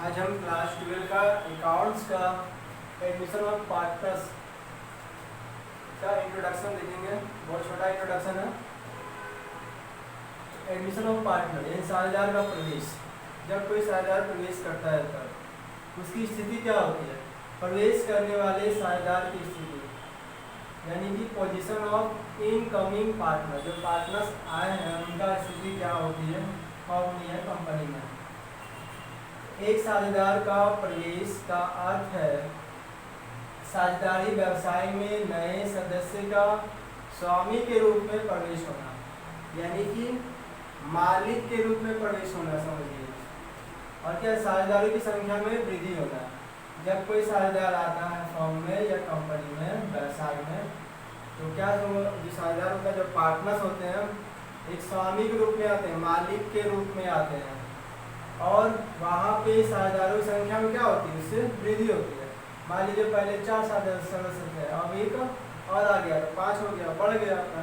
आज हम क्लास 12 का अकाउंट्स का एडमिशन ऑफ पार्टनर्स का इंट्रोडक्शन देखेंगे। बहुत छोटा इंट्रोडक्शन है। एडमिशन ऑफ पार्टनर यानी साझेदार का प्रवेश। जब कोई साझेदार प्रवेश करता है तब उसकी स्थिति क्या होती है? प्रवेश करने वाले साझेदार की स्थिति यानी कि पोजीशन ऑफ इनकमिंग पार्टनर। जो पार्टनर्स आए हैं उनका स्थिति क्या होती है फर्म में या कंपनी में। एक साझेदार का प्रवेश का अर्थ है साझेदारी व्यवसाय में नए सदस्य का स्वामी के रूप में प्रवेश होना, यानी कि मालिक के रूप में प्रवेश होना समझिए। और क्या, साझेदारों की संख्या में वृद्धि होना। जब कोई साझेदार आता है फर्म में या कंपनी में व्यवसाय में तो क्या जो साझेदारों का जो पार्टनर्स होते हैं एक स्वामी के रूप में आते हैं, मालिक के रूप में आते हैं। और वहाँ पे साझेदारों की संख्या में क्या होती है, उससे वृद्धि होती है। मान लीजिए पहले 4 सदस्य थे, अब एक और आ गया तो 5 हो गया, बढ़ गया अपना।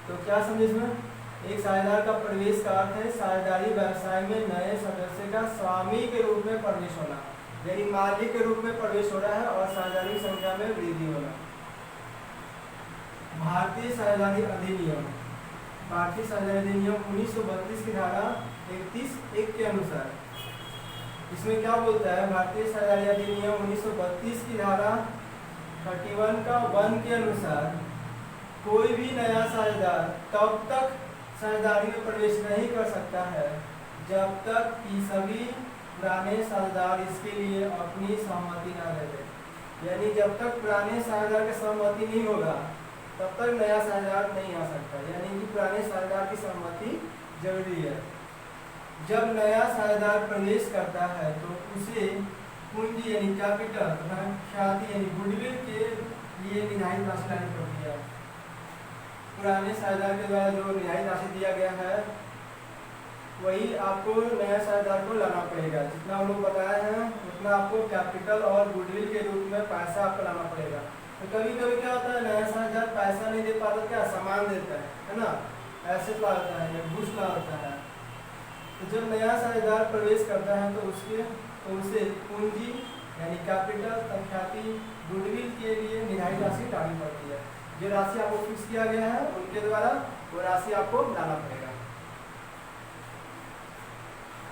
तो क्या समझे इसमें? एक साझेदार का प्रवेश का अर्थ है साझेदारी व्यवसाय में नए सदस्य का स्वामी के रूप में प्रवेश होना, यानी मालिक के रूप में प्रवेश हो रहा है और साझेदारी की संख्या में वृद्धि होना। भारतीय साझेदारी अधिनियम, भारतीय साझेदारी अधिनियम 1932 की धारा 31(1) के अनुसार इसमें क्या बोलता है? भारतीय साझेदारी अधिनियम 1932 की धारा 31 का 1 के अनुसार कोई भी नया साझेदार तब तक साझेदारी में प्रवेश नहीं कर सकता है जब तक कि सभी पुराने साझेदार इसके लिए अपनी सहमति न दे दें। यानी जब तक पुराने साझेदार की सहमति नहीं होगा तब तक नया साझेदार नहीं आ सकता, यानी कि पुराने साझेदार की सहमति जरूरी है। जब नया साझेदार प्रवेश करता है तो उसे पूंजी यानी कैपिटल तथा ख्याति यानी गुडविल के लिए निर्धारित राशि लानी पड़ती है। पुराने साझेदार के द्वारा जो निर्धारित राशि दिया गया है वही आपको नया साझेदार को लाना पड़ेगा। जितना हम लोग बताए हैं उतना आपको कैपिटल और गुडविल के रूप में पैसा आपको लाना पड़ेगा। तो कभी कभी क्या होता है, नया साझेदार पैसा नहीं दे पाता, क्या सामान देता है ना, ऐसे लाता है या घूस लाता है। तो जब नया साझेदार प्रवेश करता है तो उसे पूंजी यानी कैपिटल, ख्याति, गुडविल के लिए निर्धारित राशि डालनी पड़ती है। जो राशि आपको फिक्स किया गया है उनके द्वारा वो राशि आपको लाना पड़ेगा।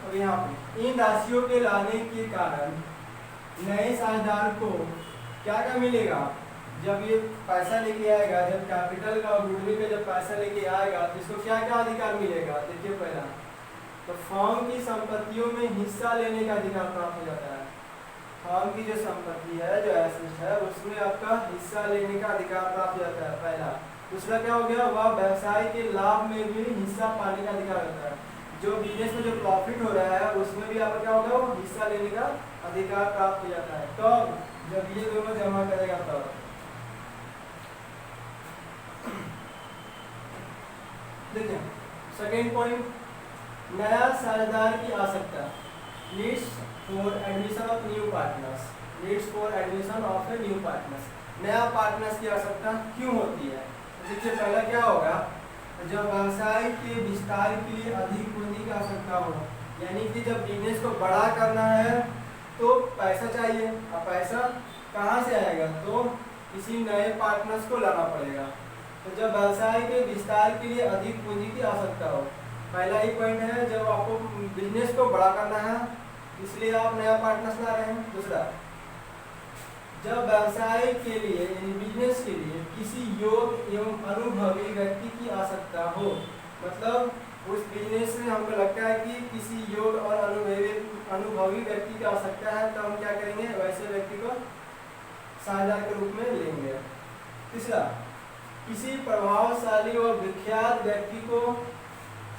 और यहाँ पे इन राशियों के लाने के कारण नए साझेदार को क्या क्या मिलेगा? जब ये पैसा लेके आएगा, जब कैपिटल का और गुडविल का जब पैसा लेके आएगा तो इसको क्या क्या अधिकार मिलेगा? देखिए पहला तो फर्म की संपत्तियों में हिस्सा लेने का अधिकार प्राप्त हो जाता है। फर्म की जो संपत्ति है, जो एसेट है, उसमें आपका हिस्सा लेने का अधिकार प्राप्त हो जाता है पहला। दूसरा क्या हो गया, वह व्यवसाय के लाभ में भी हिस्सा पाने का अधिकार होता है। जो बिजनेस में जो प्रॉफिट हो रहा है उसमें भी आपका क्या होगा, वो हिस्सा लेने का अधिकार प्राप्त हो जाता है। कब? जब ये दोनों जमा करेगा तब। देखिए सेकेंड पॉइंट, नया साझेदार की आवश्यकता। Needs for admission of new partners. Needs for admission of a new partners. नया पार्टनर्स की आवश्यकता क्यों होती है? देखिए पहला क्या होगा, जब व्यवसाय के विस्तार के लिए अधिक पूंजी की आवश्यकता हो, यानी कि जब बिजनेस को बड़ा करना है तो पैसा चाहिए। अब पैसा कहाँ से आएगा? तो किसी नए पार्टनर्स को लाना पड़ेगा। तो जब व्यवसाय के विस्तार के लिए अधिक पूंजी की आवश्यकता हो, पहला ही पॉइंट है, जब आपको बिजनेस को बड़ा करना है इसलिए आप नया पार्टनर्स ला रहे हैं। दूसरा, जब व्यवसाय के लिए यानी बिजनेस के लिए किसी योग्य एवं अनुभवी व्यक्ति की आवश्यकता हो, मतलब उस बिजनेस में हमको लगता है कि किसी योग्य और अनुभवी व्यक्ति की आवश्यकता है तो हम क्या करेंगे, वैसे व्यक्ति को साझेदार के रूप में लेंगे। तीसरा, किसी प्रभावशाली और विख्यात व्यक्ति को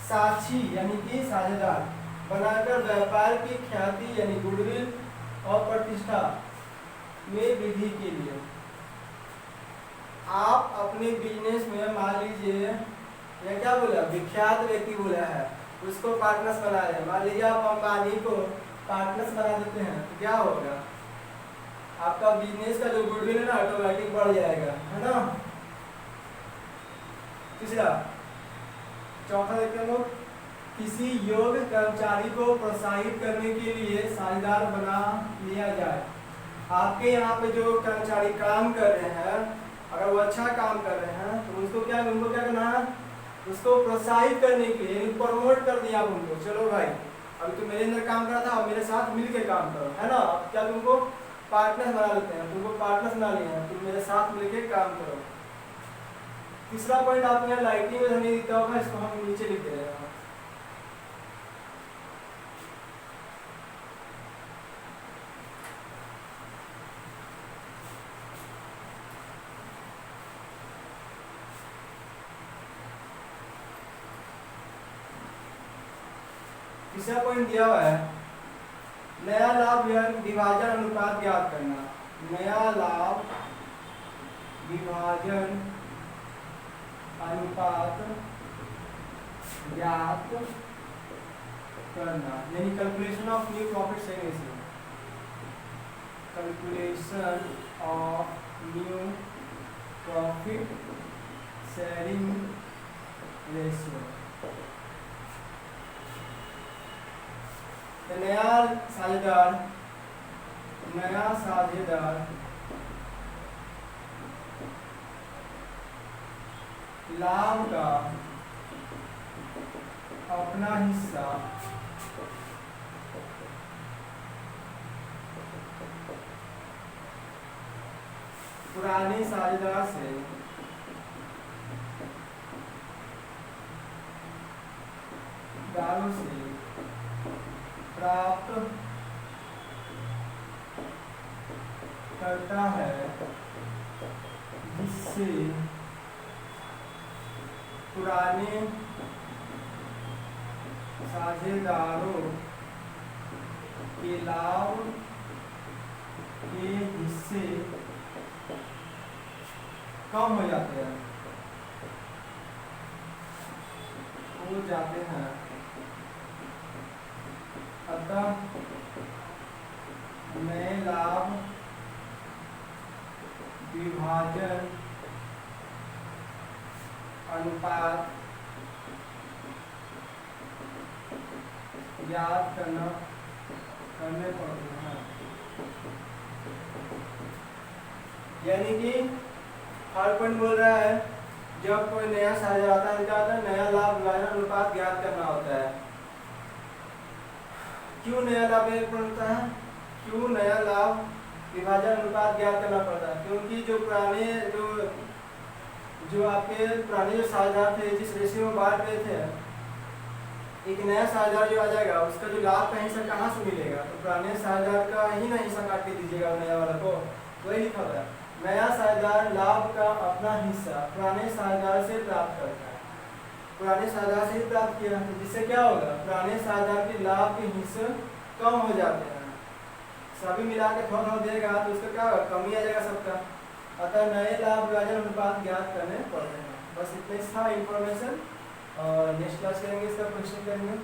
साक्षी यानी कि साझेदार बनाकर व्यापार की ख्याति यानी गुडविल और प्रतिष्ठा में वृद्धि के लिए आप अपने बिजनेस में मान लीजिए या क्या बोला, विख्यात व्यक्ति बोला है, उसको पार्टनर्स बना रहे हैं। मान लीजिए आप अंबानी को पार्टनर्स बना देते हैं तो क्या होगा, आपका बिजनेस का जो गुडविल है ना ऑटोमेटिक बढ़ जाएगा, है ना। तीसरा, चौथा देखते हैं लोग किसी योग्य कर्मचारी को प्रोत्साहित करने के लिए साझेदार बना लिया जाए। आपके यहाँ पे जो कर्मचारी काम कर रहे हैं, अगर वो अच्छा काम कर रहे हैं तो उनको क्या करना है, उसको प्रोत्साहित करने के लिए प्रमोट कर दिया आप उनको। चलो भाई अभी तो मेरे अंदर काम कर रहा था, अब मेरे साथ मिल के काम करो, है ना। अब क्या तुमको पार्टनर बना लेते हैं, तुमको पार्टनर बना लिए हैं, तुम मेरे साथ मिल के काम करो। तीसरा पॉइंट आपको यहाँ लाइटिंग में नहीं दिखता होगा, इसको हम नीचे लिख दे रहे हैं। तीसरा पॉइंट दिया हुआ है नया लाभ विभाजन अनुपात ज्ञात करना। नया लाभ विभाजन अनुपात ज्ञात करना, यानी calculation of new profit sharing ratio. Calculation of new profit sharing ratio. नया साझेदार लाभ का अपना हिस्सा पुराने साझेदार से दारों से प्राप्त करता है, जिससे पुराने साझेदारों के लाभ के हिस्से कम हो जाते हैं, अतः नए लाभ विभाजन अनुपात ज्ञात करने पड़ते हैं। यानी कि हर पॉइंट बोल रहा है जब कोई नया साझेदार आता है क्या होता है, नया लाभ विभाजन अनुपात ज्ञात करना होता है। क्यों नया लाभ पड़ता है, क्यों नया लाभ विभाजन अनुपात ज्ञात करना पड़ता है? क्योंकि जो पुराने जो आपके पुराने जो साझेदार थे, जिस रेशियो में बांट रहे थे, एक नया साझेदार जो आ जाएगा उसका जो लाभ का हिस्सा कहाँ से मिलेगा? तो पुराने साझेदार का ही ना हिस्सा काट के दीजिएगा नया वाला को। वही लिखा हुआ है, नया साझेदार लाभ का अपना हिस्सा पुराने साझेदार से प्राप्त करता है। पुराने साझेदार से ही प्राप्त किया तो जिससे क्या होगा, पुराने साझेदार के लाभ के हिस्से कम हो जाते हैं। सभी मिला के थोड़ा देगा तो उसका क्या होगा, कमी आ जाएगा सबका। अतः नए लाभ विभाजन अनुपात ज्ञात करने पड़ते हैं। बस इतना था इन्फॉर्मेशन, और नेक्स्ट क्लास करेंगे इसका क्वेश्चन करेंगे।